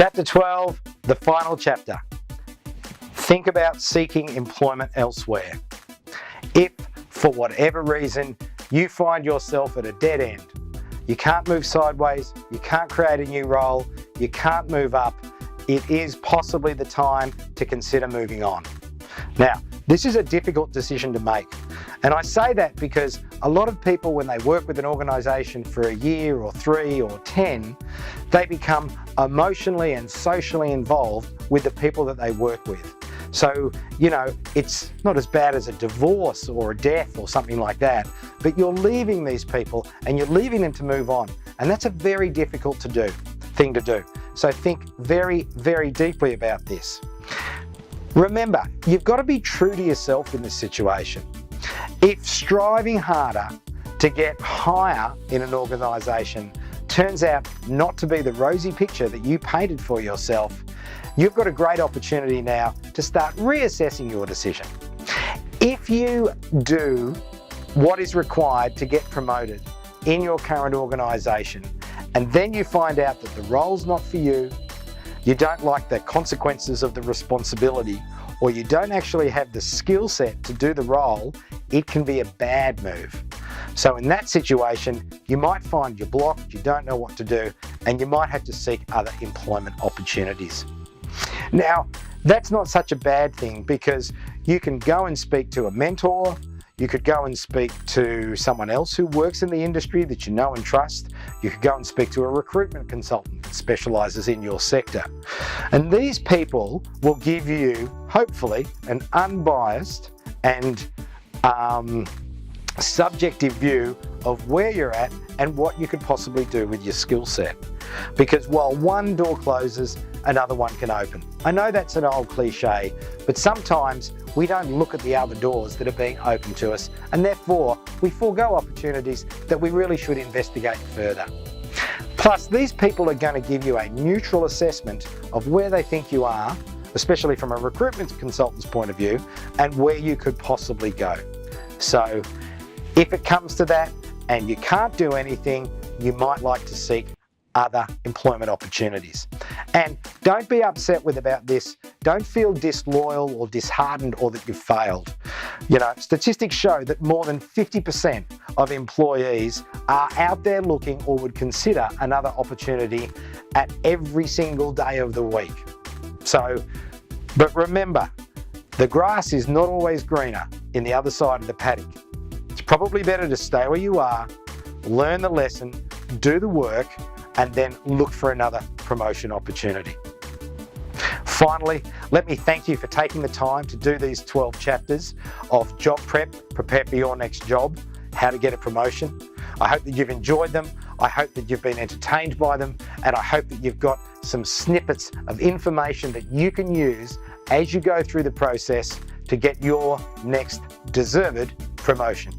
Chapter 12, the final chapter. Think about seeking employment elsewhere. If, for whatever reason, you find yourself at a dead end, you can't move sideways, you can't create a new role, you can't move up, it is possibly the time to consider moving on. Now, this is a difficult decision to make. And I say that because a lot of people, when they work with an organisation for a year or 3 or 10, they become emotionally and socially involved with the people that they work with. So, it's not as bad as a divorce or a death or something like that, but you're leaving these people and you're leaving them to move on. And that's a very difficult thing to do. So think very, very deeply about this. Remember, you've got to be true to yourself in this situation. If striving harder to get higher in an organisation turns out not to be the rosy picture that you painted for yourself, you've got a great opportunity now to start reassessing your decision. If you do what is required to get promoted in your current organisation, and then you find out that the role's not for you, you don't like the consequences of the responsibility, or you don't actually have the skill set to do the role, it can be a bad move. So in that situation, you might find you're blocked, you don't know what to do, and you might have to seek other employment opportunities. Now, that's not such a bad thing, because you can go and speak to a mentor, you could go and speak to someone else who works in the industry that you know and trust. You could go and speak to a recruitment consultant that specialises in your sector. And these people will give you, hopefully, an unbiased and subjective view of where you're at and what you could possibly do with your skill set. Because while one door closes, another one can open. I know that's an old cliche, but sometimes we don't look at the other doors that are being opened to us, and therefore we forego opportunities that we really should investigate further. Plus, these people are going to give you a neutral assessment of where they think you are, especially from a recruitment consultant's point of view, and where you could possibly go. So if it comes to that and you can't do anything, you might like to seek other employment opportunities. And don't be upset about this. Don't feel disloyal or disheartened or that you've failed. Statistics show that more than 50% of employees are out there looking or would consider another opportunity at every single day of the week. But remember, the grass is not always greener in the other side of the paddock. It's probably better to stay where you are, learn the lesson, do the work, and then look for another promotion opportunity. Finally, let me thank you for taking the time to do these 12 chapters of Job Prep, Prepare for Your Next Job, How to Get a Promotion. I hope that you've enjoyed them, I hope that you've been entertained by them, and I hope that you've got some snippets of information that you can use as you go through the process to get your next deserved promotion.